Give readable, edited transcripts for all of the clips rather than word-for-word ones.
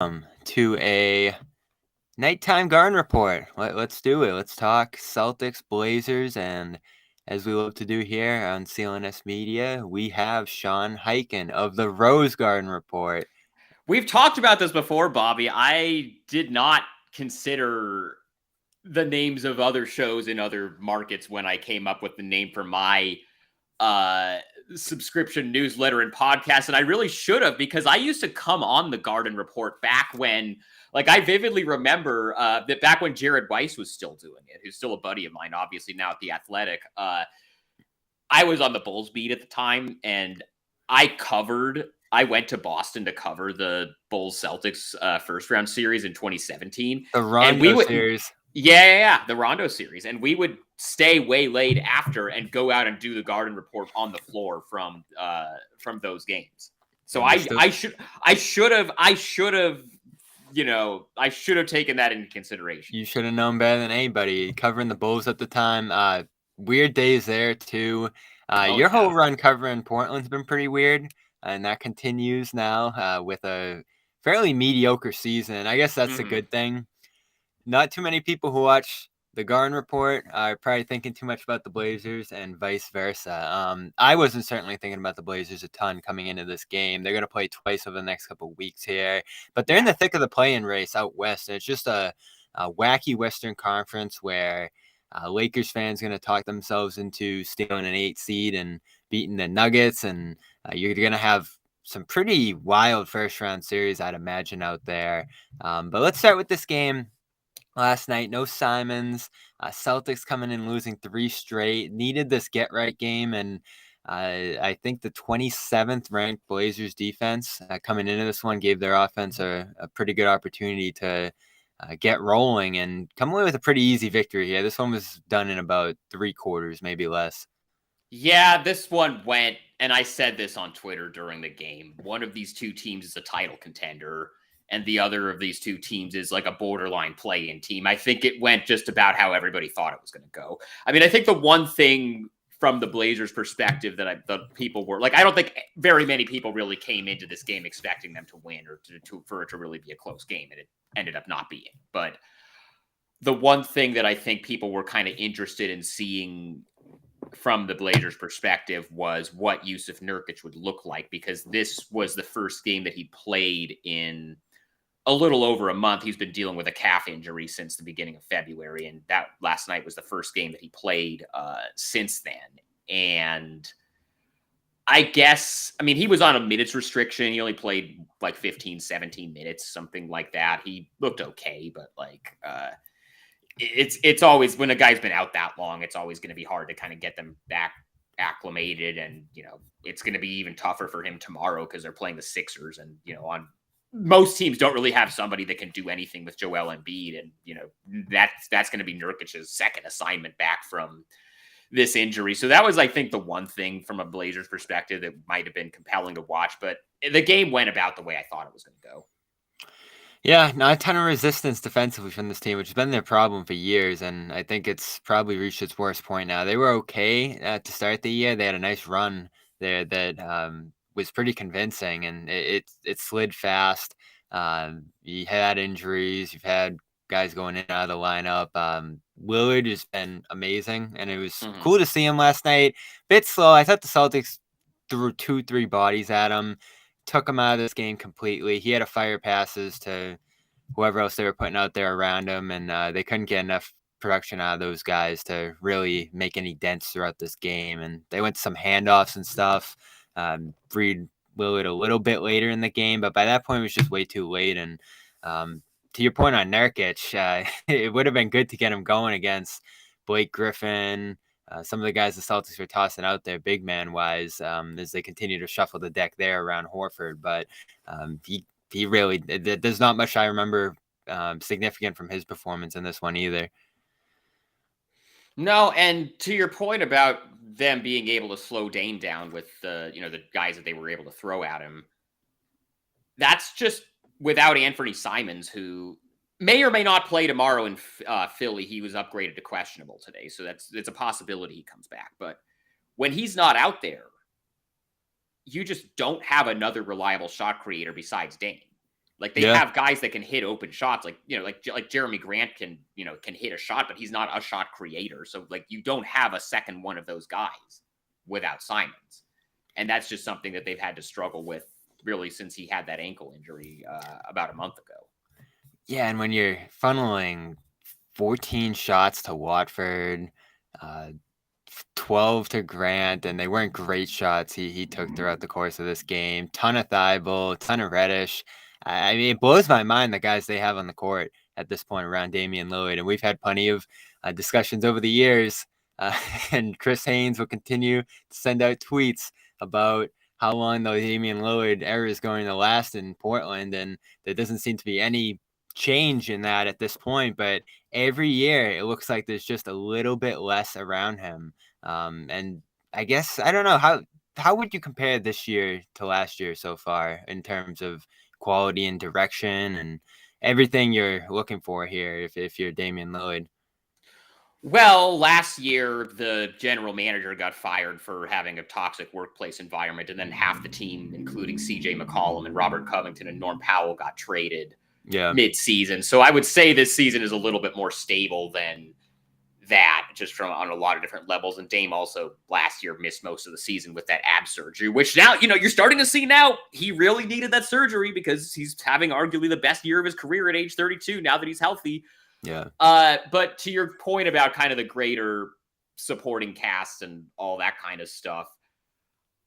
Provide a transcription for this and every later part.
To a nighttime garden report. Let's do it. Let's talk Celtics, Blazers, and as we love to do here on CLNS Media, we have Sean Highkin of the Rose Garden Report. We've talked about this before, Bobby. I did not consider the names of other shows in other markets when I came up with the name for my subscription newsletter and podcast, and I really should have, because I used to come on the Garden Report back when, like, I vividly remember that back when Jared Weiss was still doing it, who's still a buddy of mine, obviously now at The Athletic. I was on the Bulls beat at the time, and I went to Boston to cover the Bulls Celtics first round series in 2017. The And we Rondo would, series. the Rondo series. And we would stay way late after and go out and do the Garden Report on the floor from those games. So I should have taken that into consideration. You should have known better than anybody. Covering the Bulls at the time. Weird days there too. Your whole run covering Portland's been pretty weird, and that continues now with a fairly mediocre season. I guess that's a good thing. Not too many people who watch the Garden Report are probably thinking too much about the Blazers and vice versa. I wasn't certainly thinking about the Blazers a ton coming into this game. They're going to play twice over the next couple of weeks here, but they're in the thick of the play-in race out west, and it's just a wacky Western Conference where Lakers fans going to talk themselves into stealing an 8 seed and beating the Nuggets, and you're going to have some pretty wild first-round series, I'd imagine, out there. But let's start with this game. Last night, no Simons. Celtics coming in losing 3 straight. Needed this get-right game, and I think the 27th ranked Blazers defense coming into this one gave their offense a pretty good opportunity to get rolling and come away with a pretty easy victory here. This one was done in about 3 quarters, maybe less. Yeah, this one went, and I said this on Twitter during the game. One of these two teams is a title contender, and the other of these two teams is like a borderline play-in team. I think it went just about how everybody thought it was going to go. I mean, I think the one thing from the Blazers' perspective that the people were like, I don't think very many people really came into this game expecting them to win or for it to really be a close game, and it ended up not being. But the one thing that I think people were kind of interested in seeing from the Blazers' perspective was what Yusuf Nurkic would look like, because this was the first game that he played in a little over a month. He's been dealing with a calf injury since the beginning of February, and that last night was the first game that he played since then. And I guess, I mean, he was on a minutes restriction. He only played like 15, 17 minutes, something like that. He looked okay, but like it's always, when a guy's been out that long, it's always going to be hard to kind of get them back acclimated. And, it's going to be even tougher for him tomorrow because they're playing the Sixers, and, on most teams don't really have somebody that can do anything with Joel Embiid. And, that's going to be Nurkic's second assignment back from this injury. So that was, I think, the one thing from a Blazers perspective that might have been compelling to watch, but the game went about the way I thought it was going to go. Yeah, not a ton of resistance defensively from this team, which has been their problem for years, and I think it's probably reached its worst point now. They were okay to start the year. They had a nice run there that was pretty convincing, and it slid fast. You had injuries. You've had guys going in and out of the lineup. Lillard has been amazing, and it was cool to see him last night. Bit slow. I thought the Celtics threw 2-3 bodies at him. Took him out of this game completely. He had to fire passes to whoever else they were putting out there around him, and they couldn't get enough production out of those guys to really make any dents throughout this game. And they went to some handoffs and stuff. Freed Lillard a little bit later in the game, but by that point it was just way too late. And to your point on Nurkic, it would have been good to get him going against Blake Griffin, some of the guys the Celtics were tossing out there, big man wise, as they continue to shuffle the deck there around Horford. But he really, there's not much I remember significant from his performance in this one either. No, and to your point about them being able to slow Dame down with the guys that they were able to throw at him, that's just without Anthony Simons, who may or may not play tomorrow in Philly. He was upgraded to questionable today, so it's a possibility he comes back. But when he's not out there, you just don't have another reliable shot creator besides Dame. Like they have guys that can hit open shots, like like Jeremy Grant can hit a shot, but he's not a shot creator. So like you don't have a second one of those guys without Simons, and that's just something that they've had to struggle with really since he had that ankle injury about a month ago. Yeah, and when you're funneling 14 shots to Watford, 12 to Grant, and they weren't great shots he took throughout the course of this game. Ton of Thibault, ton of Reddish. I mean, it blows my mind the guys they have on the court at this point around Damian Lillard. And we've had plenty of discussions over the years. And Chris Haynes will continue to send out tweets about how long the Damian Lillard era is going to last in Portland. And there doesn't seem to be any change in that at this point. But every year it looks like there's just a little bit less around him. And I guess, I don't know, how would you compare this year to last year so far in terms of quality and direction and everything you're looking for here if you're Damian Lillard? Well, last year, the general manager got fired for having a toxic workplace environment, and then half the team, including C.J. McCollum and Robert Covington and Norm Powell, got traded mid-season. So I would say this season is a little bit more stable than that, just from on a lot of different levels. And Dame also last year missed most of the season with that ab surgery, which now, you're starting to see now he really needed that surgery because he's having arguably the best year of his career at age 32 now that he's healthy. Yeah. But to your point about kind of the greater supporting cast and all that kind of stuff,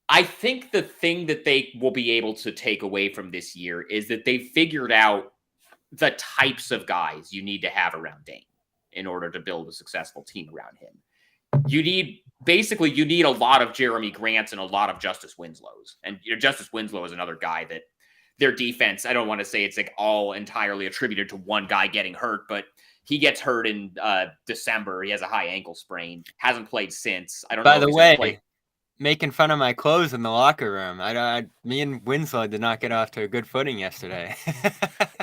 I think the thing that they will be able to take away from this year is that they figured out the types of guys you need to have around Dame in order to build a successful team around him. You need a lot of Jeremy Grants and a lot of Justice Winslow's. And Justice Winslow is another guy that their defense, I don't want to say it's like all entirely attributed to one guy getting hurt, but he gets hurt in December. He has a high ankle sprain. Hasn't played since. I don't know. By the way, making fun of my clothes in the locker room. Me and Winslow did not get off to a good footing yesterday.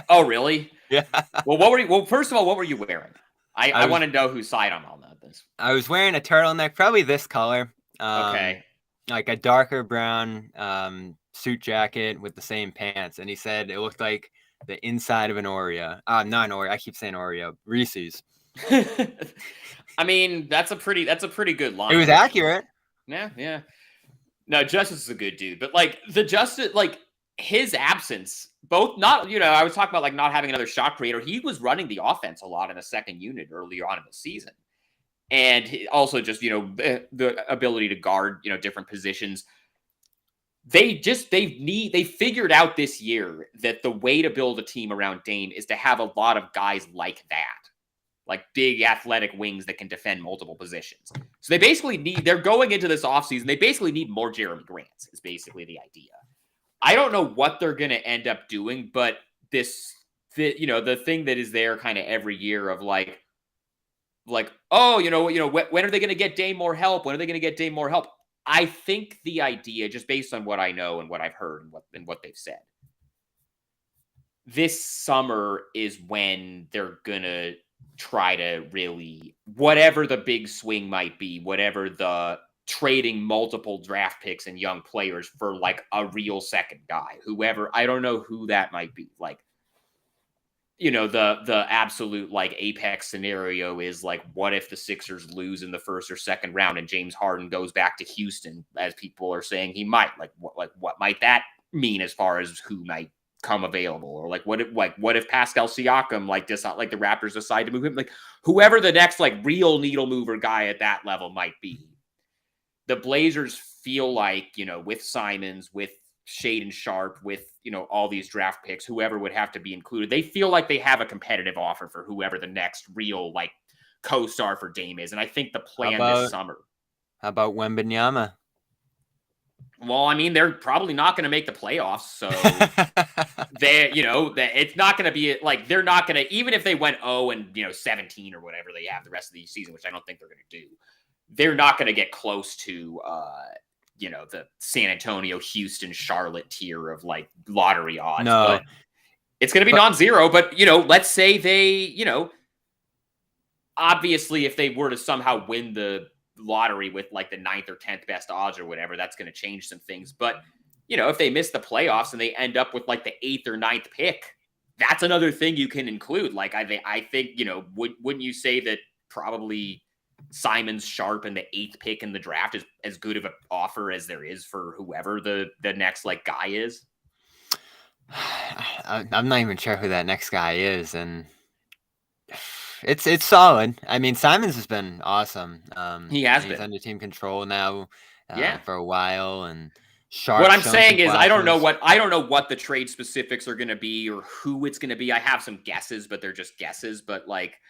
Oh, really? Yeah. Well, first of all, what were you wearing? I want to know whose side I'm on this. I was wearing a turtleneck, probably this color. Okay. Like a darker brown suit jacket with the same pants. And he said it looked like the inside of an Oreo. Not an Oreo. I keep saying Oreo. Reese's. I mean, that's a pretty good line. It was accurate. Yeah. No, Justice is a good dude, but like his absence, both not, I was talking about like not having another shot creator. He was running the offense a lot in the second unit earlier on in the season. And also just, the ability to guard, different positions. They figured out this year that the way to build a team around Dame is to have a lot of guys like that, like big athletic wings that can defend multiple positions. So they're going into this offseason, they basically need more Jeremy Grants is basically the idea. I don't know what they're going to end up doing, but the thing that is there kind of every year of like, oh, when are they going to get Dame more help? When are they going to get Dame more help? I think the idea, just based on what I know and what I've heard and what they've said, this summer is when they're going to try to really, whatever the big swing might be, whatever the trading multiple draft picks and young players for like a real second guy, whoever, I don't know who that might be. Like, the absolute like apex scenario is like, what if the Sixers lose in the first or second round and James Harden goes back to Houston, as people are saying he might? Like, what might that mean as far as who might come available? Or like, what if Pascal Siakam like the Raptors decide to move him? Like, whoever the next like real needle mover guy at that level might be. The Blazers feel like, with Simons, with Shaedon Sharpe, with, all these draft picks, whoever would have to be included, they feel like they have a competitive offer for whoever the next real, like, co-star for Dame is. And I think the plan this summer. How about Wembanyama? Well, I mean, they're probably not going to make the playoffs. So it's not going to be like, they're not going to, even if they went 0-17 or whatever they have the rest of the season, which I don't think they're going to do, they're not going to get close to, the San Antonio, Houston, Charlotte tier of like lottery odds. No. But it's going to be non-zero. But, let's say they, obviously if they were to somehow win the lottery with like the 9th or 10th best odds or whatever, that's going to change some things. But, if they miss the playoffs and they end up with like the 8th or 9th pick, that's another thing you can include. Like I think wouldn't you say that probably Simon's Sharp and the 8th pick in the draft is as good of an offer as there is for whoever the next like guy is? I'm not even sure who that next guy is, and it's solid. I mean, Simons has been awesome. He has He's been. under team control now Yeah. for a while, and What Sharp I'm showing some saying is I don't know flashes. what the trade specifics are going to be or who it's going to be. I have some guesses, but they're just guesses. But like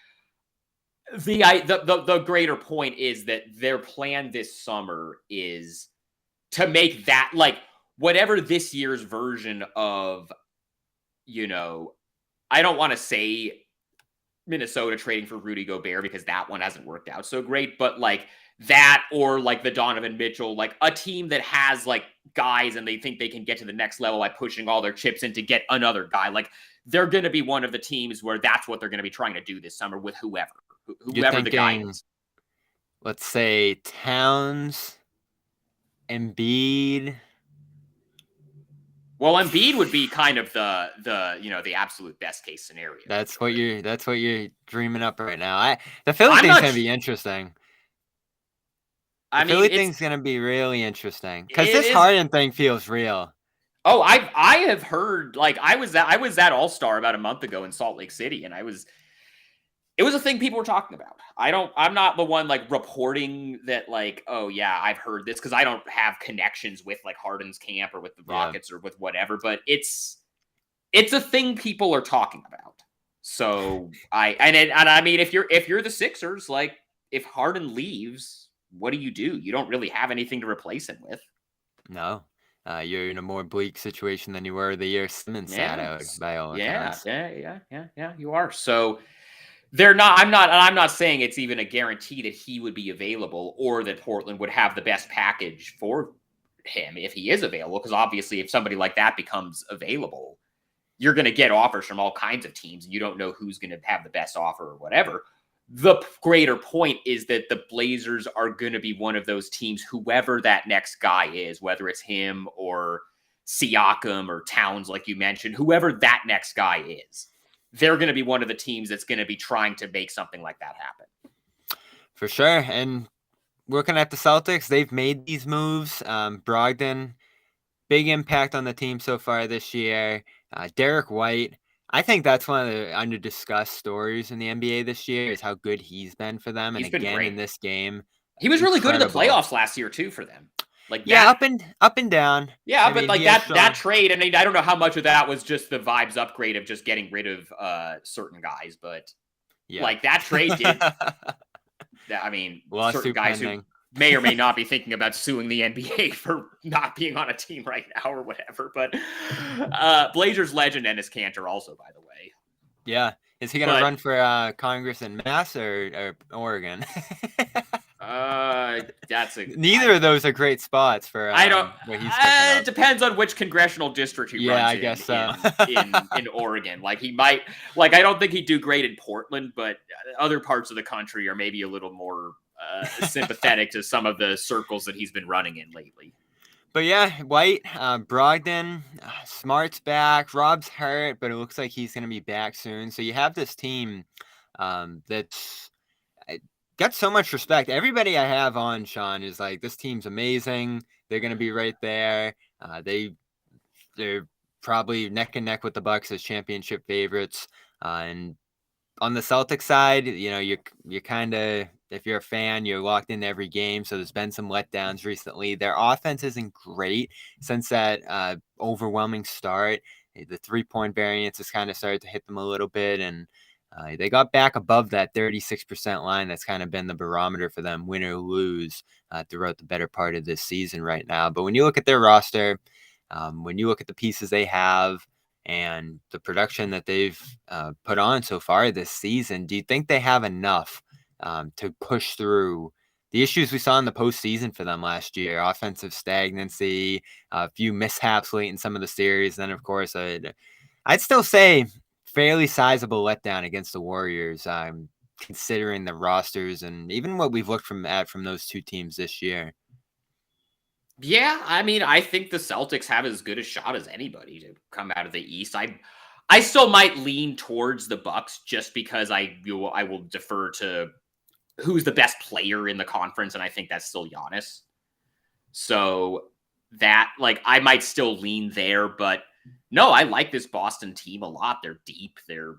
the greater point is that their plan this summer is to make that like whatever this year's version of, I don't want to say Minnesota trading for Rudy Gobert because that one hasn't worked out so great, but like that or like the Donovan Mitchell, like a team that has like guys and they think they can get to the next level by pushing all their chips in to get another guy. Like they're going to be one of the teams where that's what they're going to be trying to do this summer with You're whoever the guy thinking, is. let's say Towns, Embiid. Well, Embiid would be kind of the absolute best case scenario. That's what you're dreaming up right now. The Philly I'm thing's not. gonna be interesting. The I mean, Philly thing's gonna be really interesting because it this is. Harden thing feels real. Oh, I have heard like I was at All Star about a month ago in Salt Lake City, and it was a thing people were talking about. I'm not the one like reporting that like, oh yeah, I've heard this because I don't have connections with like Harden's camp or with the Rockets or with whatever, but it's a thing people are talking about. So I mean if you're the Sixers, like if Harden leaves, what do? You don't really have anything to replace him with. No, you're in a more bleak situation than you were the year Simmons sat Yeah. out, by all Yeah, accounts. yeah, you are. So they're not. I'm not saying it's even a guarantee that he would be available or that Portland would have the best package for him if he is available. Because obviously, if somebody like that becomes available, you're going to get offers from all kinds of teams, and you don't know who's going to have the best offer or whatever. The greater point is that the Blazers are going to be one of those teams, whoever that next guy is, whether it's him or Siakam or Towns, like you mentioned, whoever that next guy is, they're going to be one of the teams that's going to be trying to make something like that happen. For sure. And looking at the Celtics, they've made these moves. Brogdon, big impact on the team so far this year. Derek White, I think that's one of the under-discussed stories in the NBA this year is how good he's been for them. And He's been again, great. in this game, He was really good in the incredible. playoffs last year too for them. Like Yeah, that, up and down. yeah, I but mean, like he has that shown. trade. I mean, I don't know how much of that was just the vibes upgrade of just getting rid of certain guys, but Yeah. like that trade did. I mean, Lawsuit certain guys pending. who may or may not be thinking about suing the NBA for not being on a team right now or whatever. But Blazers legend Enes Kanter also, by the way. Yeah. Is he going to run for Congress in Mass or Oregon? Neither of those are great spots for I don't. what he's cooking up. It depends on which congressional district he runs I guess so. in Oregon. Like he might. Like I don't think he'd do great in Portland, but other parts of the country are maybe a little more sympathetic to some of the circles that he's been running in lately. But yeah, White, Brogdon, Smart's back. Rob's hurt, but it looks like he's going to be back soon. So you have this team that's got so much respect. Everybody I have on, Sean, is like, this team's amazing. They're going to be right there. They're probably neck and neck with the Bucks as championship favorites. And on the Celtics side, you're kind of, if you're a fan, you're locked into every game. So there's been some letdowns recently. Their offense isn't great since that overwhelming start. The 3-point variance has kind of started to hit them a little bit, and they got back above that 36% line. That's kind of been the barometer for them, win or lose, throughout the better part of this season right now. But when you look at their roster, when you look at the pieces they have and the production that they've put on so far this season, do you think they have enough to push through the issues we saw in the postseason for them last year? Offensive stagnancy, a few mishaps late in some of the series. Then, of course, I'd still say fairly sizable letdown against the Warriors, considering the rosters and even what we've looked at from those two teams this year. Yeah, I mean, I think the Celtics have as good a shot as anybody to come out of the East. I still might lean towards the Bucks just because I will defer to who's the best player in the conference, and I think that's still Giannis. So that, like, I might still lean there, but no, I like this Boston team a lot. They're deep. They're,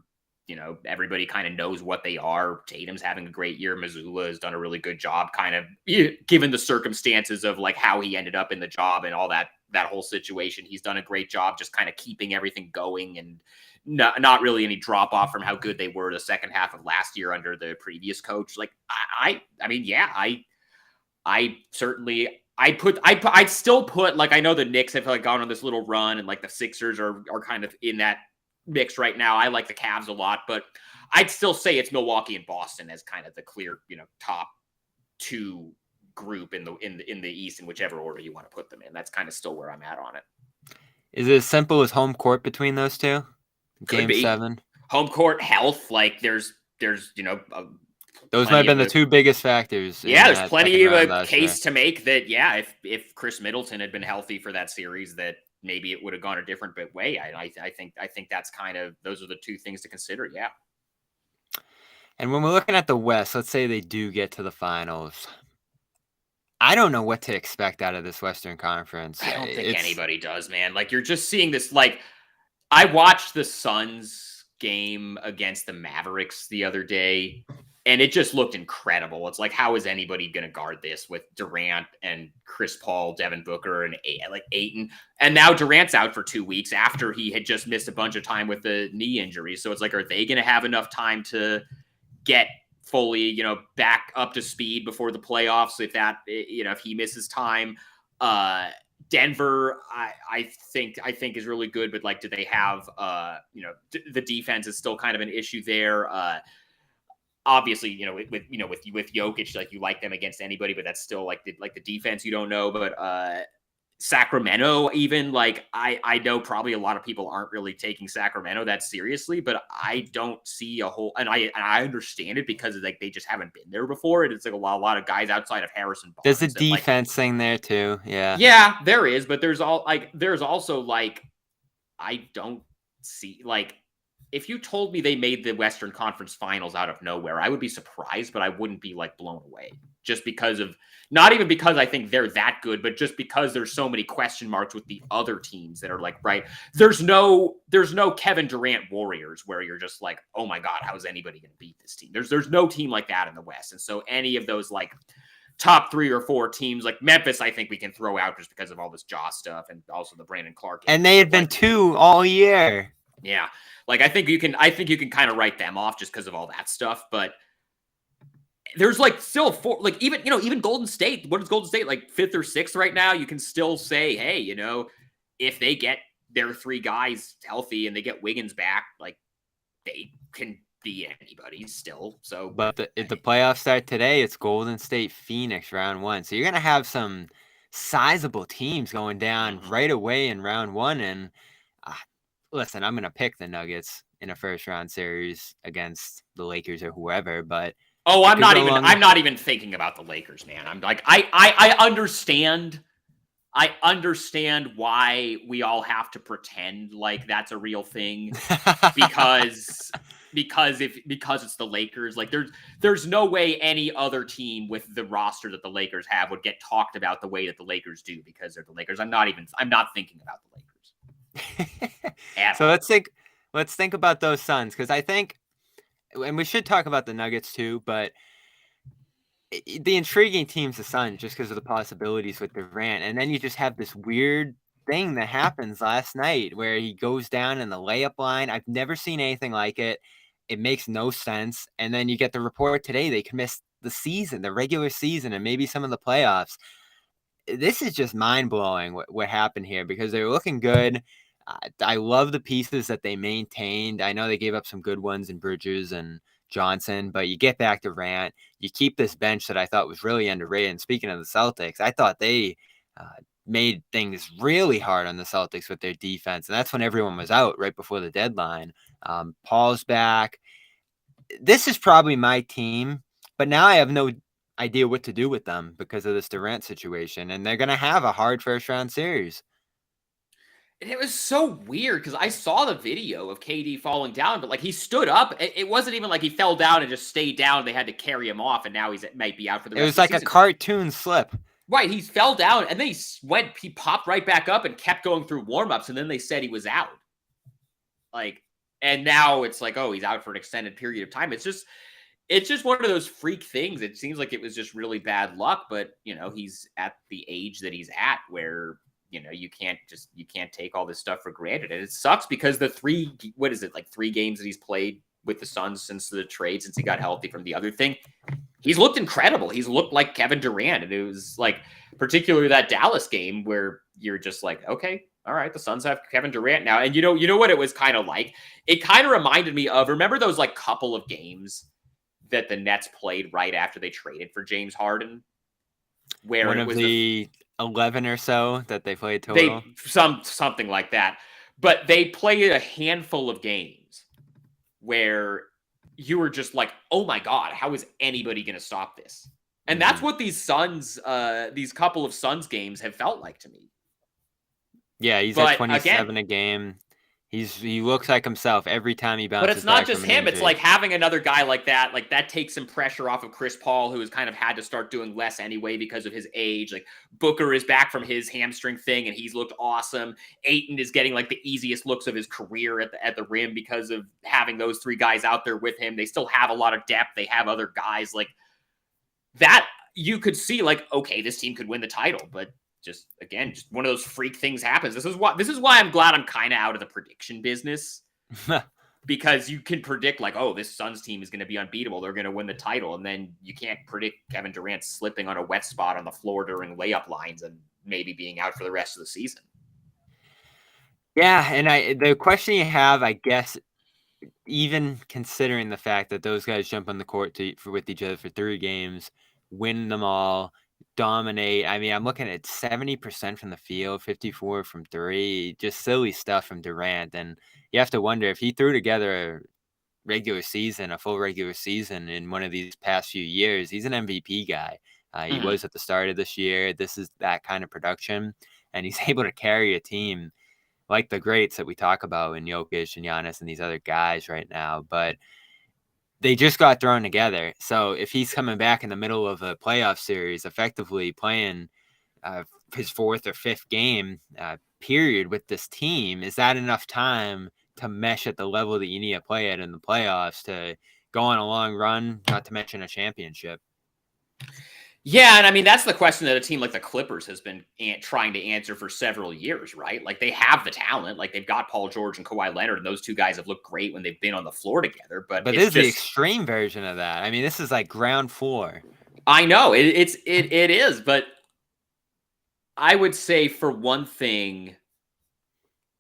everybody kind of knows what they are. Tatum's having a great year. Missoula has done a really good job, kind of given the circumstances of like how he ended up in the job and all that whole situation. He's done a great job just kind of keeping everything going and not really any drop off from how good they were the second half of last year under the previous coach. Like I mean, yeah, I certainly I'd still put, like, I know the Knicks have like gone on this little run and like the Sixers are kind of in that mix right now. I like the Cavs a lot, but I'd still say it's Milwaukee and Boston as kind of the clear, top two group in the East in whichever order you want to put them in. That's kind of still where I'm at on it. Is it as simple as home court between those two? Game 7? Home court health, like there's those might have been the two biggest factors. Yeah, there's plenty of a case to make that, yeah, if Chris Middleton had been healthy for that series, that maybe it would have gone a different way. I think that's kind of, those are the two things to consider, yeah. And when we're looking at the West, let's say they do get to the finals. I don't know what to expect out of this Western Conference. I don't think anybody does, man. Like, you're just seeing this, like, I watched the Suns game against the Mavericks the other day, and it just looked incredible. It's like, how is anybody going to guard this with Durant and Chris Paul, Devin Booker, and like Ayton? And now Durant's out for 2 weeks after he had just missed a bunch of time with the knee injury. So it's like, are they going to have enough time to get fully, back up to speed before the playoffs? If that, if he misses time, Denver, I think is really good, but like, do they have, the defense is still kind of an issue there. Obviously, with Jokic, like, you like them against anybody, but that's still like the defense you don't know. But Sacramento, even, like, I know probably a lot of people aren't really taking Sacramento that seriously, but I don't see a whole, and I understand it because like they just haven't been there before, and it's like a lot of guys outside of Harrison Barnes. There's a defense thing there too, yeah. Yeah, there is, but there's also like, I don't see, like, if you told me they made the Western Conference Finals out of nowhere, I would be surprised, but I wouldn't be like blown away. Just because of, not even because I think they're that good, but just because there's so many question marks with the other teams that are like, right, there's no Kevin Durant Warriors where you're just like, oh my God, how is anybody going to beat this team? There's no team like that in the West. And so any of those like top 3 or 4 teams, like Memphis, I think we can throw out just because of all this Jaw stuff and also the Brandon Clark. And they had been 2 all year. Yeah. Like, I think you can kind of write them off just because of all that stuff, but there's like still 4, like, even Golden State. What is Golden State, like 5th or 6th right now? You can still say, hey, if they get their 3 guys healthy and they get Wiggins back, like, they can be anybody still. So, but if the playoffs start today, it's Golden State Phoenix round 1. So you're gonna have some sizable teams going down right away in round 1, and listen, I'm gonna pick the Nuggets in a first round series against the Lakers or whoever, but I'm not even thinking about the Lakers, man. I'm like, I understand why we all have to pretend like that's a real thing because it's the Lakers. Like, there's no way any other team with the roster that the Lakers have would get talked about the way that the Lakers do because they're the Lakers. I'm not thinking about the Lakers. So let's think about those Suns, because I think, and we should talk about the Nuggets too, but the intriguing team's the Suns just because of the possibilities with Durant. And then you just have this weird thing that happens last night where he goes down in the layup line. I've never seen anything like it. It makes no sense. And then you get the report today they can miss the season, the regular season, and maybe some of the playoffs. This is just mind-blowing what happened here, because they're looking good. I love the pieces that they maintained. I know they gave up some good ones in Bridges and Johnson, but you get back to Durant. You keep this bench that I thought was really underrated. And speaking of the Celtics, I thought they made things really hard on the Celtics with their defense. And that's when everyone was out right before the deadline. Paul's back. This is probably my team, but now I have no idea what to do with them because of this Durant situation. And they're going to have a hard first round series. it was so weird because I saw the video of KD falling down, but like he stood up. It wasn't even like he fell down and just stayed down. They had to carry him off, and now might be out for the It rest was of the like a season. cartoon slip. Right, he fell down and then he popped right back up and kept going through warmups, and then they said he was out. Like, and now it's like, oh, he's out for an extended period of time. It's just one of those freak things. It seems like it was just really bad luck, but he's at the age that he's at where you can't take all this stuff for granted. And it sucks because the 3 games that he's played with the Suns since the trade, since he got healthy from the other thing, he's looked incredible. He's looked like Kevin Durant. And it was like, particularly that Dallas game where you're just like, okay, all right, the Suns have Kevin Durant now. And you know what it was kind of like? It kind of reminded me of, remember those like couple of games that the Nets played right after they traded for James Harden? Where one it of was the 11 or so that they played total. Something like that. But they played a handful of games where you were just like, oh my God, how is anybody going to stop this? And that's what these couple of Suns games have felt like to me. Yeah, he's at 27 a game. He looks like himself every time he bounces back. But it's not just him. It's like having another guy like that takes some pressure off of Chris Paul, who has kind of had to start doing less anyway because of his age. Like Booker is back from his hamstring thing and he's looked awesome. Ayton is getting like the easiest looks of his career at the rim because of having those 3 guys out there with him. They still have a lot of depth. They have other guys like that. You could see like, okay, this team could win the title, but just one of those freak things happens. This is why I'm glad I'm kind of out of the prediction business because you can predict like, oh, this Suns team is going to be unbeatable. They're going to win the title. And then you can't predict Kevin Durant slipping on a wet spot on the floor during layup lines and maybe being out for the rest of the season. Yeah. And the question you have, I guess, even considering the fact that those guys jump on the court with each other for 3 games, win them all, dominate. I mean, I'm looking at 70% from the field, 54 from 3, just silly stuff from Durant. And you have to wonder if he threw together a full regular season in one of these past few years, he's an MVP guy. He was at the start of this year. This is that kind of production. And he's able to carry a team like the greats that we talk about in Jokic and Giannis and these other guys right now. But they just got thrown together. So if he's coming back in the middle of a playoff series, effectively playing his 4th or 5th game period with this team, is that enough time to mesh at the level that you need to play at in the playoffs to go on a long run, not to mention a championship? Yeah, and I mean, that's the question that a team like the Clippers has been trying to answer for several years, right? Like, they have the talent. Like, they've got Paul George and Kawhi Leonard, and those 2 guys have looked great when they've been on the floor together. But this is the extreme version of that. I mean, this is like ground floor. I know. It is, but I would say, for one thing,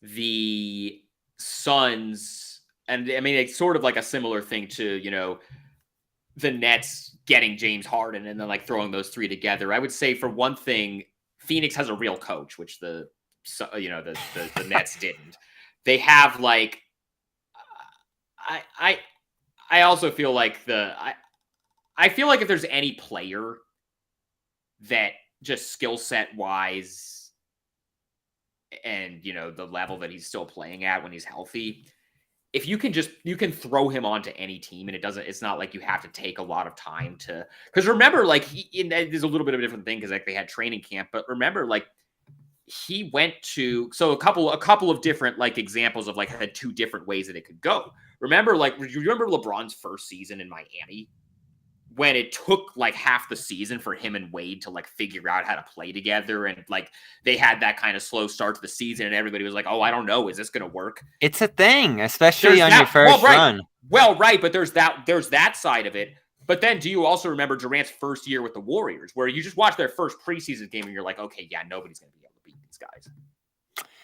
the Suns, and I mean, it's sort of like a similar thing to, the Nets getting James Harden and then like throwing those 3 together. I would say, for one thing, Phoenix has a real coach, which the Nets didn't. They have like, I also feel like I feel like if there's any player that just skill set wise and the level that he's still playing at when he's healthy, if you can throw him onto any team, and it's not like you have to take a lot of time to, because remember, like there's a little bit of a different thing because like they had training camp, but remember, like he went to, so a couple of different like examples of like had 2 different ways that it could go. Remember, like, you remember LeBron's first season in Miami when it took like half the season for him and Wade to like figure out how to play together, and like they had that kind of slow start to the season and everybody was like, oh, I don't know, is this going to work? It's a thing, especially on your first run. Well, right. But there's that side of it. But then do you also remember Durant's first year with the Warriors, where you just watch their first preseason game and you're like, okay, yeah, nobody's going to be able to beat these guys.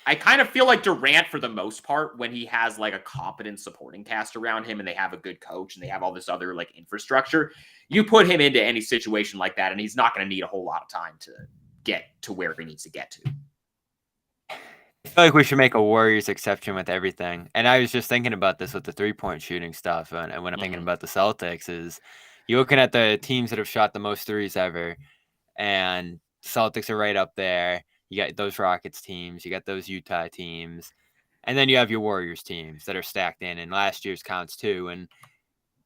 I kind of feel like Durant, for the most part, when he has like a competent supporting cast around him and they have a good coach and they have all this other like infrastructure, you put him into any situation like that and he's not going to need a whole lot of time to get to where he needs to get to. I feel like we should make a Warriors exception with everything. And I was just thinking about this with the 3-point shooting stuff. And when I'm thinking about the Celtics, is you're looking at the teams that have shot the most threes ever, and Celtics are right up there. You got those Rockets teams. You got those Utah teams. And then you have your Warriors teams that are stacked in, and last year's counts too. And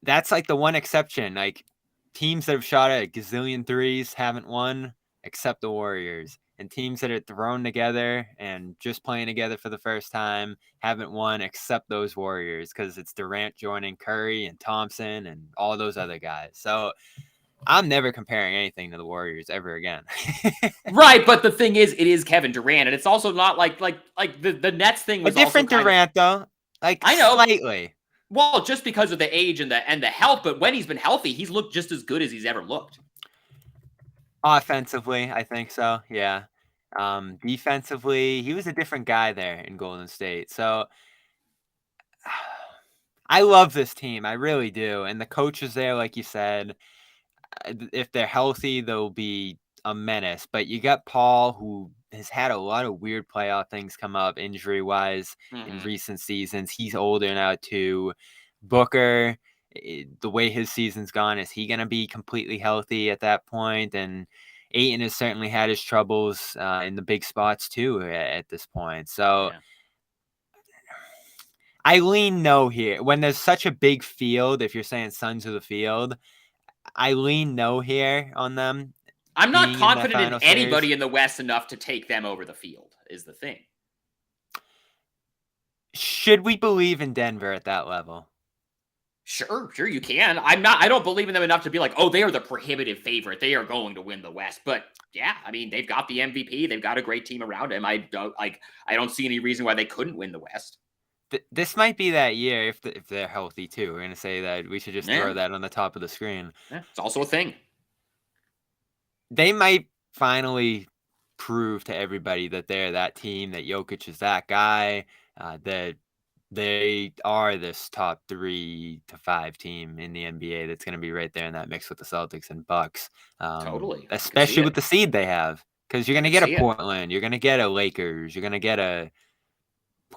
that's like the one exception. Like teams that have shot at a gazillion threes haven't won except the Warriors. And teams that are thrown together and just playing together for the first time haven't won except those Warriors because it's Durant joining Curry and Thompson and all those other guys. So I'm never comparing anything to the Warriors ever again. Right, but the thing is, it is Kevin Durant, and it's also not like the Nets thing was a different also Durant though. Like I know slightly. Well, just because of the age and the health, but when he's been healthy, he's looked just as good as he's ever looked. Offensively, I think so. Yeah. Defensively, he was a different guy there in Golden State. So I love this team. I really do. And the coaches there, like you said, if they're healthy, they'll be a menace. But you got Paul, who has had a lot of weird playoff things come up injury-wise in recent seasons. He's older now, too. Booker, the way his season's gone, is he going to be completely healthy at that point? And Ayton has certainly had his troubles in the big spots, too, at this point. So I lean no here. When there's such a big field, if you're saying Suns of the field, I lean no here on them. I'm not confident in anybody in the West enough to take them over the field, is the thing. Should we believe in Denver at that level? Sure, you can. I don't believe in them enough to be like, oh, they are the prohibitive favorite. They are going to win the West. But yeah, I mean, they've got the MVP. They've got a great team around him. I don't see any reason why they couldn't win the West. This might be that year if they're healthy too. We're going to say that we should just throw that on the top of the screen. Yeah, it's also a thing. They might finally prove to everybody that they're that team, that Jokic is that guy, that they are this top 3 to 5 team in the NBA that's going to be right there in that mix with the Celtics and Bucks. Totally. Especially with the seed they have. Because you're going to get a Portland, you're going to get a Lakers, you're going to get a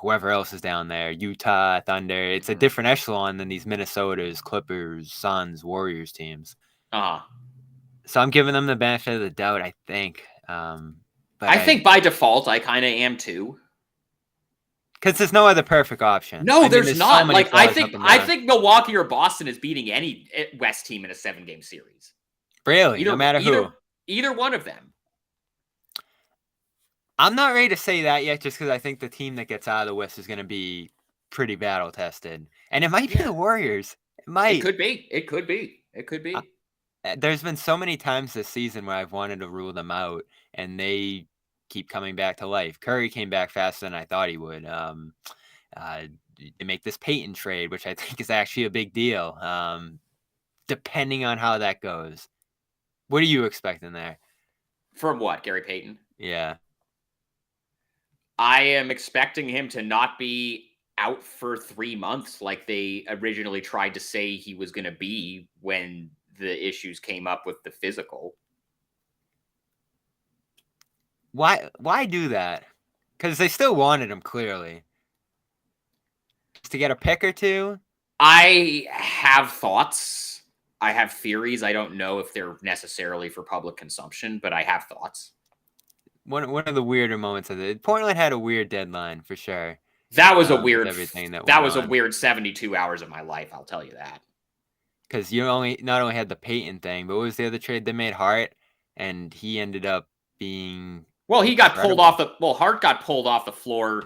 whoever else is down there, Utah, Thunder. It's a different echelon than these Minnesotas, Clippers, Suns, Warriors teams. So I'm giving them the benefit of the doubt, I think. But I think by default, I kind of am too. Because there's no other perfect option. No, there's not. So I think Milwaukee or Boston is beating any West team in a 7-game series. Really? No matter who? Either one of them. I'm not ready to say that yet, just because I think the team that gets out of the West is going to be pretty battle tested, and it might be the Warriors. It might. It could be. There's been so many times this season where I've wanted to rule them out, and they keep coming back to life. Curry came back faster than I thought he would. They make this Peyton trade, which I think is actually a big deal. Depending on how that goes, what are you expecting there? From what, Gary Payton? Yeah. I am expecting him to not be out for 3 months like they originally tried to say he was going to be when the issues came up with the physical. Why do that? Because they still wanted him, clearly. Just to get a pick or two? I have thoughts. I have theories. I don't know if they're necessarily for public consumption, but I have thoughts. One of the weirder moments of it. Portland had a weird deadline for sure. That was a weird everything that was a weird 72 hours of my life, I'll tell you that. Because you not only had the Peyton thing, but what was the other trade? They made Hart, and he ended up being he got pulled off Hart got pulled off the floor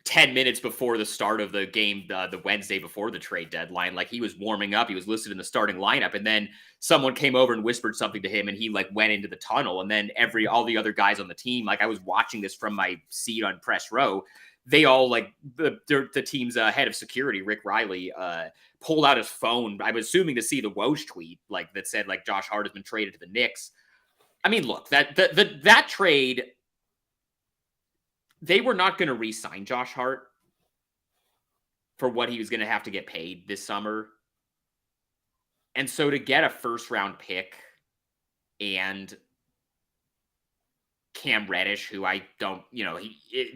10 minutes before the start of the game, the Wednesday before the trade deadline. Like, he was warming up. He was listed in the starting lineup. And then someone came over and whispered something to him, and he went into the tunnel. And then all the other guys on the team, I was watching this from my seat on press row. They all the team's head of security, Rick Riley, pulled out his phone. I'm assuming to see the Woj tweet that said Josh Hart has been traded to the Knicks. I mean, look, that trade, they were not going to re-sign Josh Hart for what he was going to have to get paid this summer. And so to get a first-round pick and Cam Reddish, who I don't,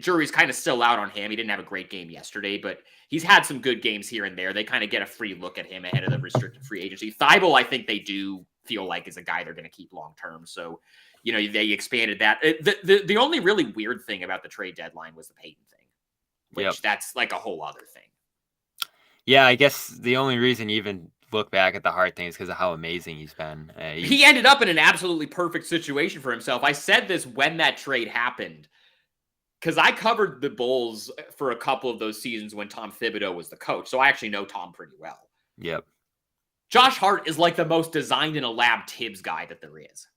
jury's kind of still out on him. He didn't have a great game yesterday, but he's had some good games here and there. They kind of get a free look at him ahead of the restricted free agency. Thibault, I think they do feel like is a guy they're going to keep long-term. So they expanded that. The only really weird thing about the trade deadline was the Peyton thing, which that's like a whole other thing. Yeah, I guess the only reason you even look back at the Hart thing is because of how amazing he's been. He ended up in an absolutely perfect situation for himself. I said this when that trade happened, because I covered the Bulls for a couple of those seasons when Tom Thibodeau was the coach, so I actually know Tom pretty well. Yep. Josh Hart is like the most designed in a lab Tibbs guy that there is.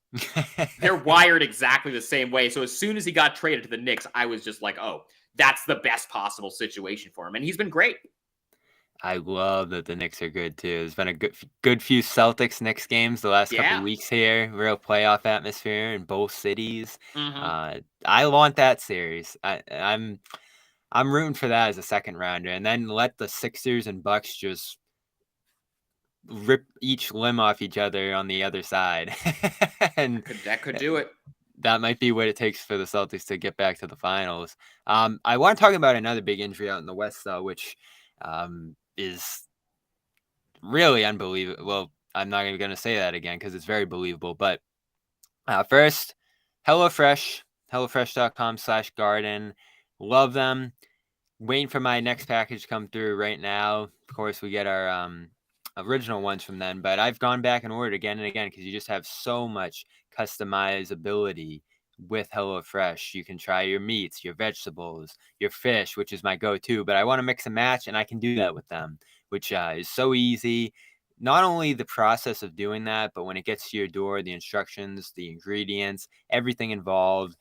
They're wired exactly the same way. So as soon as he got traded to the Knicks, I was just like, oh, that's the best possible situation for him. And he's been great. I love that the Knicks are good too. There's been a good few Celtics-Knicks games the last couple weeks here. Real playoff atmosphere in both cities. Mm-hmm. I want that series. I'm rooting for that as a second rounder, and then let the Sixers and Bucks just rip each limb off each other on the other side. And that could do it. That might be what it takes for the Celtics to get back to the finals. I want to talk about another big injury out in the West, though, which is really unbelievable. Well, I'm not even going to say that again because it's very believable. But first, HelloFresh, HelloFresh.com/garden. Love them. Waiting for my next package to come through right now. Of course, we get our original ones from them, but I've gone back and ordered again and again because you just have so much customizability with HelloFresh. You can try your meats, your vegetables, your fish, which is my go-to, but I want to mix and match, and I can do that with them, which is so easy. Not only the process of doing that, but when it gets to your door, the instructions, the ingredients, everything involved,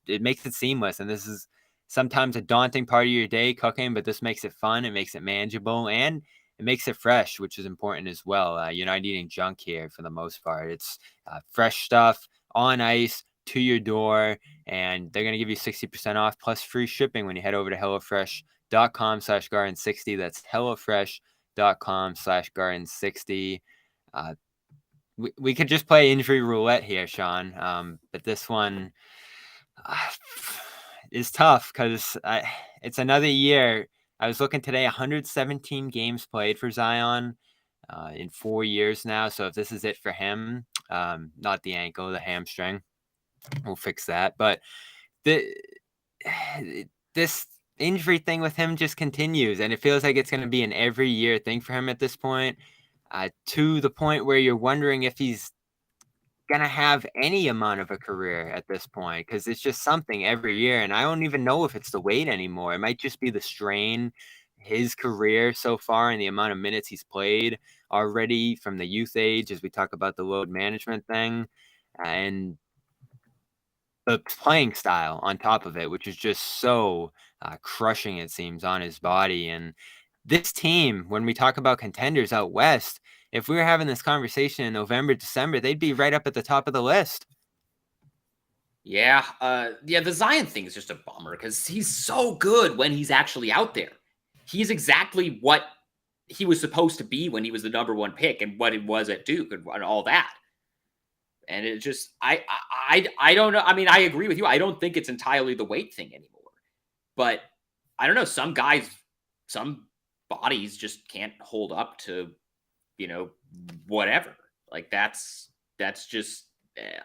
it makes it seamless. And this is sometimes a daunting part of your day cooking, but this makes it fun. It makes it manageable, and it makes it fresh, which is important as well. You're not eating junk here for the most part. It's fresh stuff on ice to your door, and they're going to give you 60% off plus free shipping when you head over to HelloFresh.com/garden60. That's HelloFresh.com/garden60. We could just play injury roulette here, Sean, but this one is tough because it's another year. I was looking today, 117 games played for Zion in 4 years now. So if this is it for him, not the ankle, the hamstring, we'll fix that. But this injury thing with him just continues, and it feels like it's going to be an every year thing for him at this point, to the point where you're wondering if he's going to have any amount of a career at this point, because it's just something every year. And I don't even know if it's the weight anymore. It might just be the strain, his career so far, and the amount of minutes he's played already from the youth age, as we talk about the load management thing, and the playing style on top of it, which is just so crushing, it seems, on his body. And this team, when we talk about contenders out West, if we were having this conversation in November, December, they'd be right up at the top of the list. Yeah. The Zion thing is just a bummer because he's so good when he's actually out there. He's exactly what he was supposed to be when he was the number one pick and what it was at Duke and all that. And it just, I don't know. I mean, I agree with you. I don't think it's entirely the weight thing anymore. But I don't know. Some guys, some bodies just can't hold up to, whatever. Like that's just,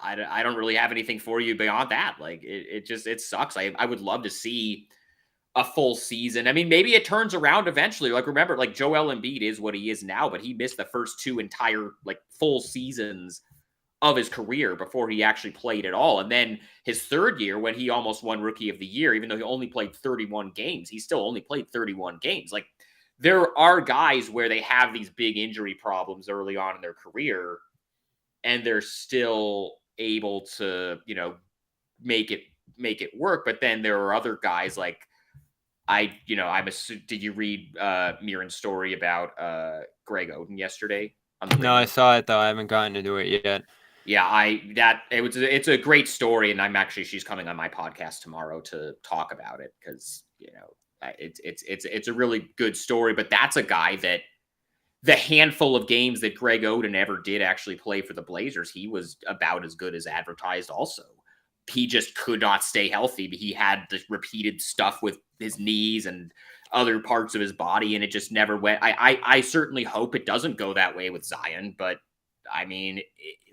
I don't really have anything for you beyond that. Like it sucks. I would love to see a full season. I mean, maybe it turns around eventually. Like, remember, like Joel Embiid is what he is now, but he missed the first 2 entire full seasons of his career before he actually played at all. And then his third year, when he almost won Rookie of the Year, even though he only played 31 games, he still only played 31 games. Like, there are guys where they have these big injury problems early on in their career, and they're still able to, make it work. But then there are other guys like did you read Miran's story about Greg Oden yesterday? No, I saw it though. I haven't gotten to do it yet. Yeah, it's a great story, and she's coming on my podcast tomorrow to talk about it because it's a really good story. But that's a guy that the handful of games that Greg Oden ever did actually play for the Blazers, he was about as good as advertised. Also, he just could not stay healthy. But he had the repeated stuff with his knees and other parts of his body, and it just never went. I certainly hope it doesn't go that way with Zion, but I mean,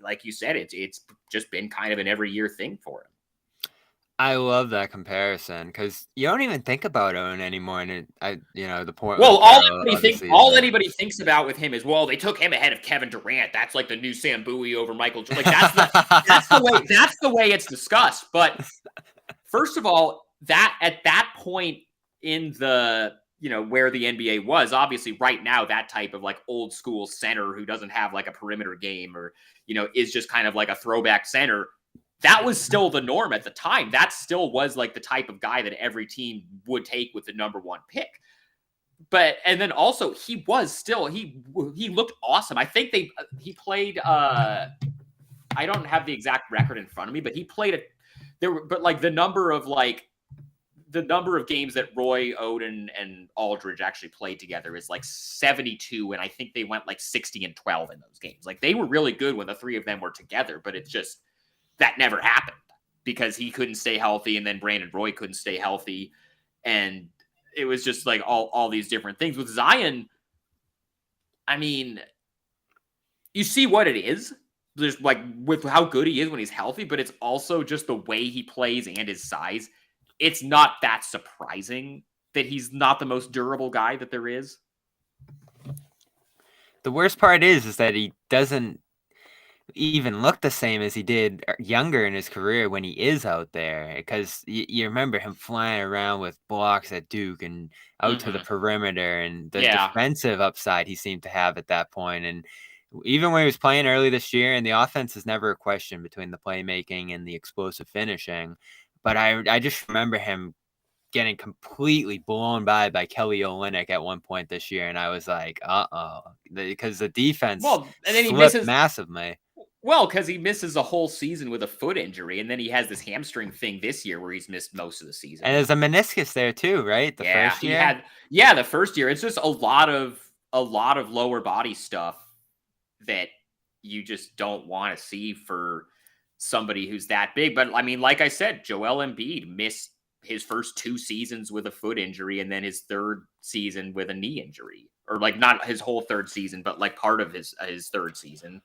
like you said, it's just been kind of an every year thing for him. I love that comparison because you don't even think about Owen anymore, and the Portland Well, Trail of the all season. anybody thinks about with him is, well, they took him ahead of Kevin Durant. That's like the new Sam Bowie over Michael Jordan. Like that's the way it's discussed. But first of all, that at that point in the where the NBA was, obviously right now that type of like old school center who doesn't have like a perimeter game or is just kind of like a throwback center. That was still the norm at the time. That still was like the type of guy that every team would take with the number 1 pick. And then also he looked awesome. I think he played I don't have the exact record in front of me, but he played the number of games that Roy, Oden, and Aldridge actually played together is like 72, and I think they went like 60-12 in those games. Like they were really good when the 3 of them were together, but it's just that never happened because he couldn't stay healthy, and then Brandon Roy couldn't stay healthy, and it was just like all these different things. With Zion, I mean, you see what it is. There's like with how good he is when he's healthy, but it's also just the way he plays and his size. It's not that surprising that he's not the most durable guy that there is. The worst part is that he doesn't even look the same as he did younger in his career when he is out there, because you remember him flying around with blocks at Duke and out to the perimeter, and the defensive upside he seemed to have at that point. And even when he was playing early this year, and the offense is never a question between the playmaking and the explosive finishing, but I just remember him getting completely blown by Kelly Olynyk at one point this year, and I was like, because the defense slipped massively. Well, because he misses a whole season with a foot injury, and then he has this hamstring thing this year where he's missed most of the season. And there's a meniscus there too, right? The first year? The first year. It's just a lot of lower body stuff that you just don't want to see for somebody who's that big. But I mean, like I said, Joel Embiid missed his first 2 seasons with a foot injury, and then his 3rd season with a knee injury, or like not his whole 3rd season, but like part of his 3rd season.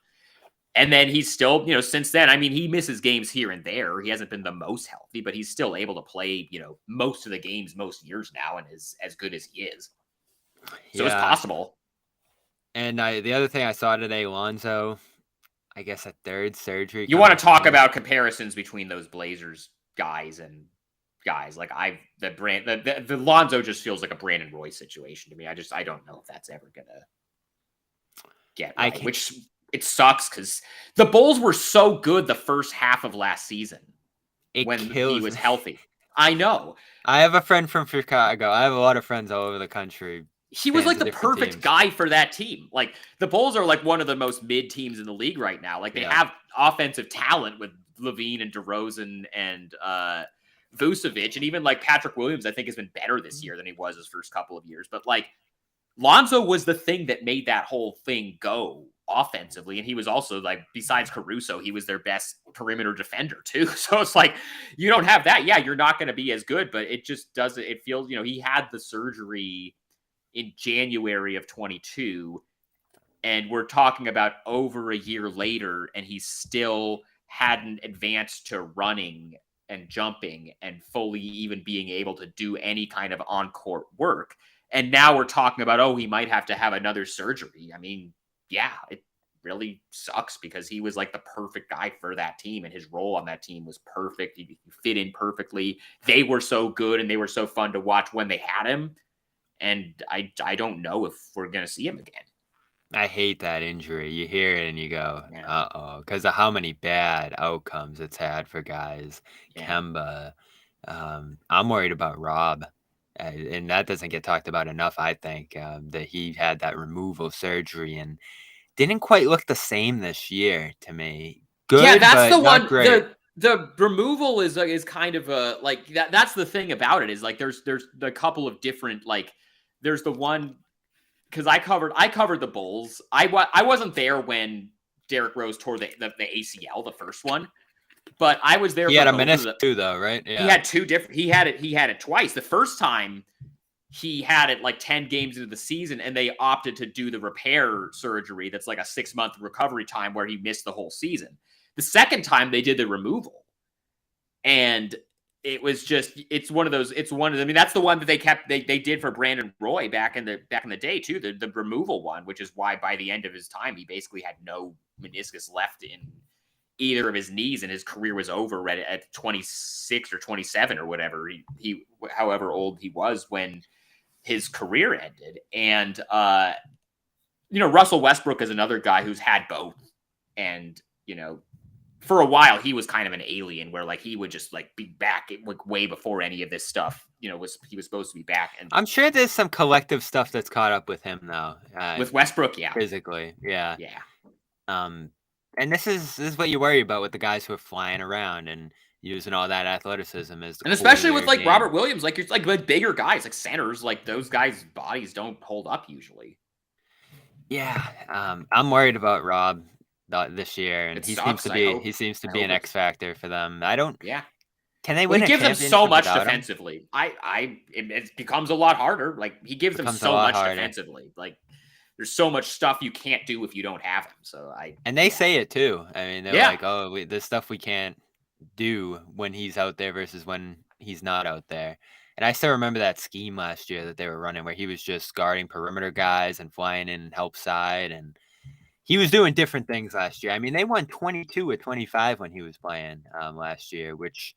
And then he's still, since then, I mean, he misses games here and there. He hasn't been the most healthy, but he's still able to play, most of the games most years now, and is as good as he is. So it's possible. And the other thing I saw today, Lonzo, I guess a 3rd surgery. You want to talk about comparisons between those Blazers guys and guys like the Lonzo just feels like a Brandon Roy situation to me. I don't know if that's ever gonna get right, which it sucks because the Bulls were so good the first half of last season when he was healthy. I know. I have a friend from Chicago. I have a lot of friends all over the country. He was like the perfect guy for that team. Like the Bulls are like one of the most mid teams in the league right now. Like they have offensive talent with Levine and DeRozan and Vucevic, and even like Patrick Williams, I think has been better this year than he was his first couple of years. But like Lonzo was the thing that made that whole thing go offensively, and he was also like, besides Caruso, he was their best perimeter defender too. So it's like, you don't have that, you're not going to be as good, but it just doesn't, it feels, he had the surgery in January of 22, and we're talking about over a year later, and he still hadn't advanced to running and jumping and fully even being able to do any kind of on-court work. And now we're talking about, he might have to have another surgery. I mean, it really sucks because he was like the perfect guy for that team, and his role on that team was perfect. He fit in perfectly. They were so good, and they were so fun to watch when they had him. And I don't know if we're going to see him again. I hate that injury. You hear it and you go, because of how many bad outcomes it's had for guys. Kemba. I'm worried about Rob. And that doesn't get talked about enough, I think, that he had that removal surgery and didn't quite look the same this year to me. Good, that's the one. Great. The removal is kind of a like that. That's the thing about it is like there's a couple of different like there's the one because I covered the Bulls. I wasn't there when Derrick Rose tore the ACL, the first one. But I was there. He had a meniscus too, though, right? Yeah. He had 2 different. He had it twice. The first time, he had it like 10 games into the season, and they opted to do the repair surgery that's like a 6-month recovery time where he missed the whole season. The second time they did the removal. And it was just, it's one of those, I mean, that's the one that they did for Brandon Roy back in the day too, the removal one, which is why by the end of his time, he basically had no meniscus left in either of his knees, and his career was over at 26 or 27 or whatever, he however old he was when his career ended. And, Russell Westbrook is another guy who's had both. And, for a while, he was kind of an alien where like he would just like be back like way before any of this stuff, he was supposed to be back. And I'm sure there's some collective stuff that's caught up with him though. With Westbrook, yeah. Physically, yeah. Yeah. And this is what you worry about with the guys who are flying around and using all that athleticism as and especially with like game. Robert Williams, like you're like with bigger guys, like centers, like those guys' bodies don't hold up usually. Yeah. I'm worried about Rob this year, and he seems to be an X factor for them. Yeah. Can they win? He gives them so much defensively. It becomes a lot harder. Like he gives them so much defensively. Like there's so much stuff you can't do if you don't have him. So they say it too. I mean, they're like, oh, there's stuff we can't do when he's out there versus when he's not out there. And I still remember that scheme last year that they were running where he was just guarding perimeter guys and flying in and help side, and he was doing different things last year. I mean, they won 22 or 25 when he was playing last year, which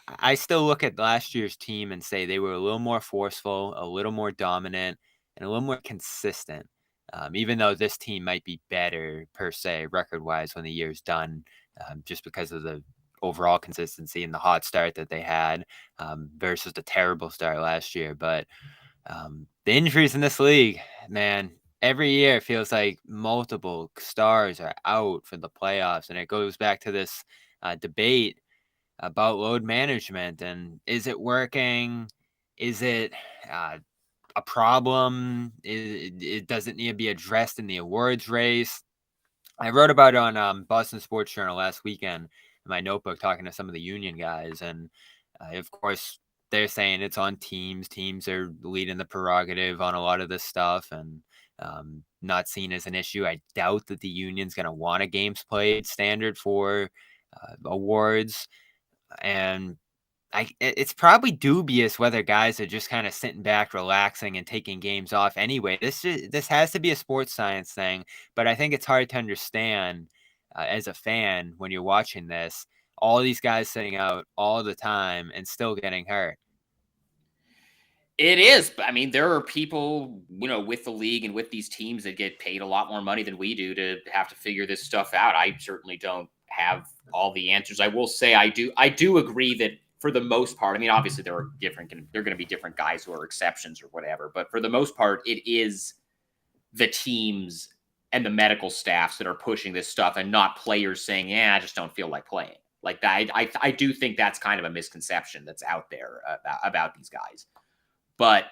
I still look at last year's team and say they were a little more forceful, a little more dominant, and a little more consistent. Even though this team might be better per se record-wise when the year's done, just because of the overall consistency and the hot start that they had versus the terrible start last year. But the injuries in this league, man, every year it feels like multiple stars are out for the playoffs, and it goes back to this debate about load management and is it working? Is it a problem? It doesn't need to be addressed in the awards race. I wrote about it on Boston Sports Journal last weekend in my notebook, talking to some of the union guys, and of course they're saying it's on teams. Teams are leading the prerogative on a lot of this stuff, and not seen as an issue. I doubt that the union's going to want a games played standard for awards, and it's probably dubious whether guys are just kind of sitting back, relaxing, and taking games off anyway. This has to be a sports science thing, but I think it's hard to understand as a fan when you're watching this. All these guys sitting out all the time and still getting hurt. It is. I mean, there are people, with the league and with these teams that get paid a lot more money than we do to have to figure this stuff out. I certainly don't have all the answers. I will say I do agree that for the most part, I mean, obviously there are going to be different guys who are exceptions or whatever, but for the most part, it is the teams and the medical staffs that are pushing this stuff and not players saying, yeah, I just don't feel like playing. Like that. I do think that's kind of a misconception that's out there about these guys. But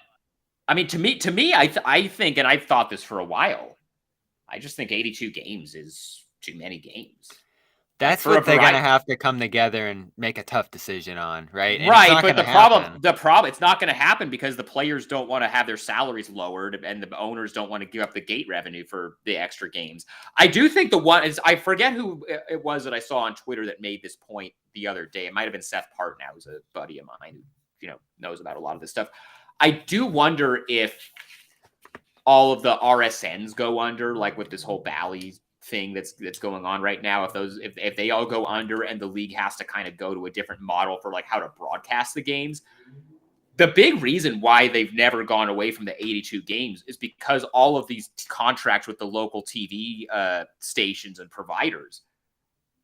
I mean, to me, I think, and I've thought this for a while, I just think 82 games is too many games. That's what they're going to have to come together and make a tough decision on, right? And right, but the problem, it's not going to happen because the players don't want to have their salaries lowered and the owners don't want to give up the gate revenue for the extra games. I do think the one is, I forget who it was that I saw on Twitter that made this point the other day. It might have been Seth Partnow, who's a buddy of mine who, knows about a lot of this stuff. I do wonder if all of the RSNs go under, like with this whole Bally thing that's going on right now. If they all go under and the league has to kind of go to a different model for like how to broadcast the games. The big reason why they've never gone away from the 82 games is because all of these contracts with the local TV stations and providers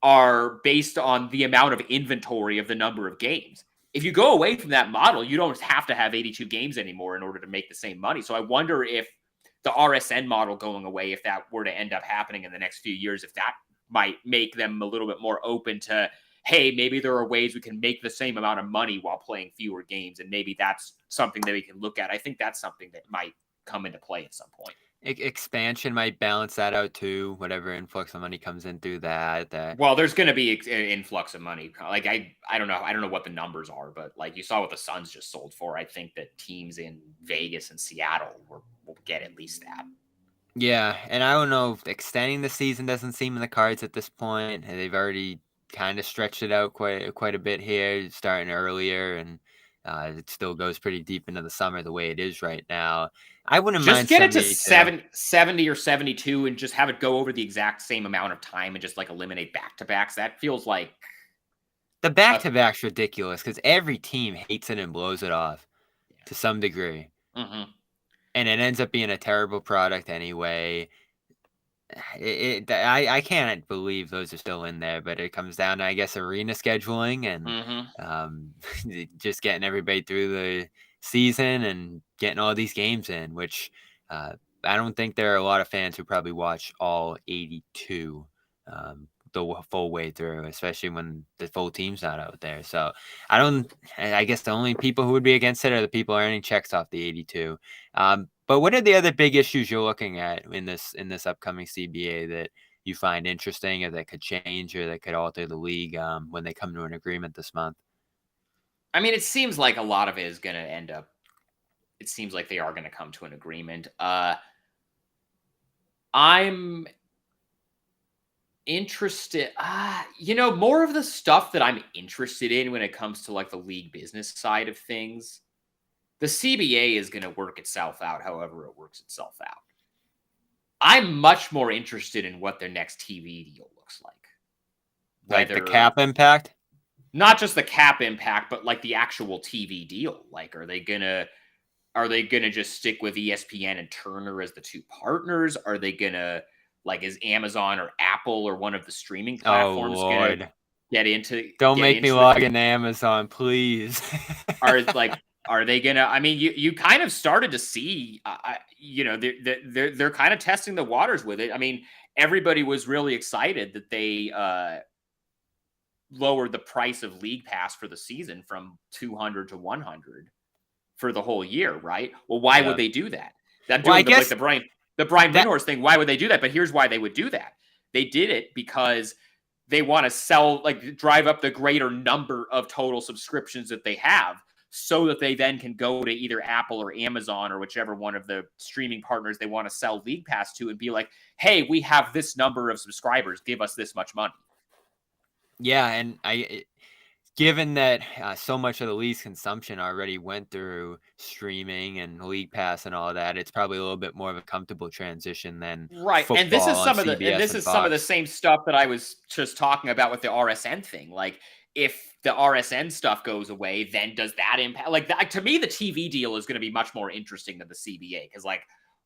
are based on the amount of inventory of the number of games. If you go away from that model, you don't have to have 82 games anymore in order to make the same money. So I wonder if the RSN model going away, if that were to end up happening in the next few years, if that might make them a little bit more open to, hey, maybe there are ways we can make the same amount of money while playing fewer games. And maybe that's something that we can look at. I think that's something that might come into play at some point. expansion might balance that out too. Whatever influx of money comes in through that. Well, there's going to be an influx of money. Like I don't know. I don't know what the numbers are, but like you saw what the Suns just sold for. I think that teams in Vegas and Seattle will get at least that. Yeah, and I don't know if extending the season doesn't seem in the cards at this point. They've already kind of stretched it out quite a bit here, starting earlier, and it still goes pretty deep into the summer the way it is right now. I wouldn't Just mind get it to 72. 70 or 72 and just have it go over the exact same amount of time and just like eliminate back-to-backs. That feels like The back-to-back's ridiculous because every team hates it and blows it off to some degree. Mm-hmm. And it ends up being a terrible product anyway. I can't believe those are still in there, but it comes down to, I guess, arena scheduling and just getting everybody through the season and getting all these games in, which I don't think there are a lot of fans who probably watch all 82 the full way through, especially when the full team's not out there. So I guess the only people who would be against it are the people earning checks off the 82. But what are the other big issues you're looking at in this upcoming CBA that you find interesting or that could change or that could alter the league when they come to an agreement this month? I mean, it seems like a lot of it is going to end up. It seems like they are going to come to an agreement. I'm interested. More of the stuff that I'm interested in when it comes to like the league business side of things. The CBA is going to work itself out however it works itself out. I'm much more interested in what their next TV deal looks like. Like the cap impact? Not just the cap impact, but like the actual TV deal. Like, are they gonna just stick with ESPN and Turner as the two partners? Are they gonna is Amazon or Apple or one of the streaming platforms gonna get into? Don't make me log into Amazon, please. Are they gonna? I mean, you kind of started to see, they're kind of testing the waters with it. I mean, everybody was really excited that they lowered the price of League Pass for the season from $200 to $100 for the whole year, right? Well, why would they do that? I'm doing the Brian Windhorst thing. Why would they do that? But here's why they would do that. They did it because they want to drive up the greater number of total subscriptions that they have, so that they then can go to either Apple or Amazon or whichever one of the streaming partners they want to sell League Pass to and be like, hey, we have this number of subscribers. Give us this much money. Yeah, and given that so much of the league's consumption already went through streaming and League Pass and all that, it's probably a little bit more of a comfortable transition than football. And this is some of the same stuff that I was just talking about with the RSN thing. Like, if the RSN stuff goes away, then does that impact? Like, to me, the TV deal is going to be much more interesting than the CBA because,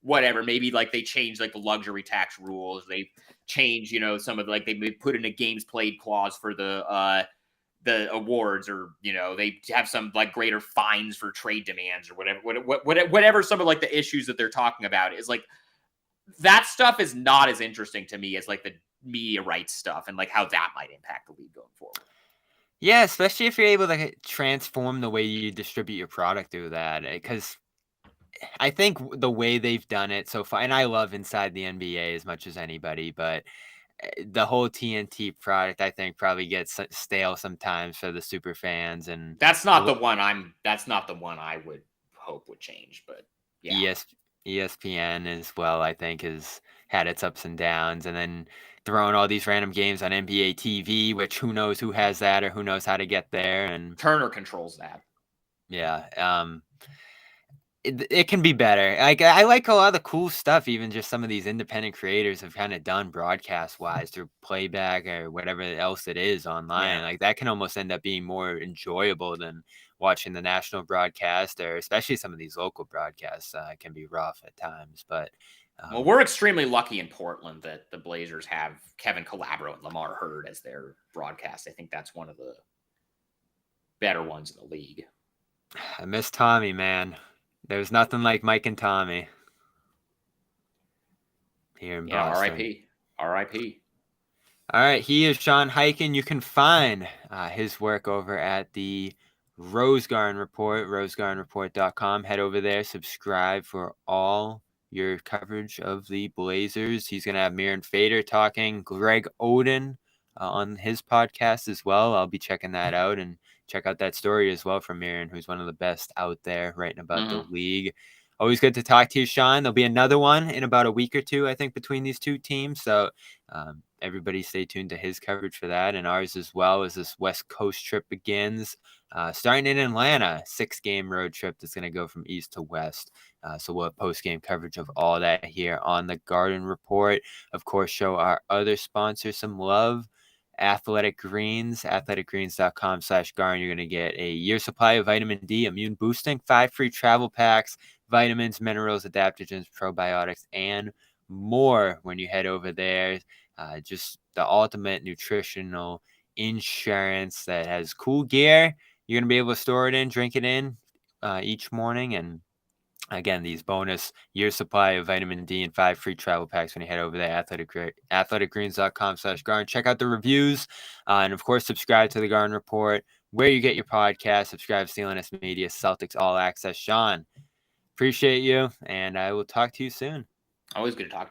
whatever, maybe they change the luxury tax rules, they change, some of they put in a games played clause for the awards, or they have some greater fines for trade demands or whatever some of the issues that they're talking about is that stuff is not as interesting to me as the media rights stuff and how that might impact the league going forward. Yeah, especially if you're able to transform the way you distribute your product through that, because I think the way they've done it so far, and I love Inside the NBA as much as anybody, but the whole TNT product, I think, probably gets stale sometimes for the super fans, and that's not the one I would hope would change. But yeah, ESPN as well, I think, has had its ups and downs, and then throwing all these random games on NBA TV, which who knows who has that or who knows how to get there, and Turner controls that. Yeah, it can be better. I like a lot of the cool stuff, even just some of these independent creators have kind of done broadcast-wise through playback or whatever else it is online. Yeah. That can almost end up being more enjoyable than watching the national broadcast, or especially some of these local broadcasts can be rough at times. But well, we're extremely lucky in Portland that the Blazers have Kevin Calabro and Lamar Hurd as their broadcast. I think that's one of the better ones in the league. I miss Tommy, man. There's nothing like Mike and Tommy here in Boston. R.I.P. All right, he is Sean Highkin. You can find his work over at the Rose Garden Report, rosegardenreport.com. Head over there, subscribe for all your coverage of the Blazers. He's going to have Miran Fader talking, Greg Oden on his podcast as well. I'll be checking that out and check out that story as well from Miran, who's one of the best out there writing about the league. Always good to talk to you, Sean. There'll be another one in about a week or two, I think, between these two teams. So everybody stay tuned to his coverage for that and ours as well as this West Coast trip begins. Starting in Atlanta, 6-game road trip that's going to go from east to west. So we'll have post-game coverage of all that here on the Garden Report. Of course, show our other sponsors some love. Athletic Greens, athleticgreens.com/garden. You're going to get a year's supply of vitamin D, immune boosting, 5 free travel packs, vitamins, minerals, adaptogens, probiotics, and more when you head over there. Just the ultimate nutritional insurance that has cool gear. You're going to be able to store it in, drink it in each morning. And again, these bonus year supply of vitamin D and 5 free travel packs when you head over there, athleticgreens.com/garden. Check out the reviews. And of course, subscribe to the Garden Report, where you get your podcast. Subscribe to CLNS Media, Celtics All Access. Sean, appreciate you. And I will talk to you soon. Always good to talk to you.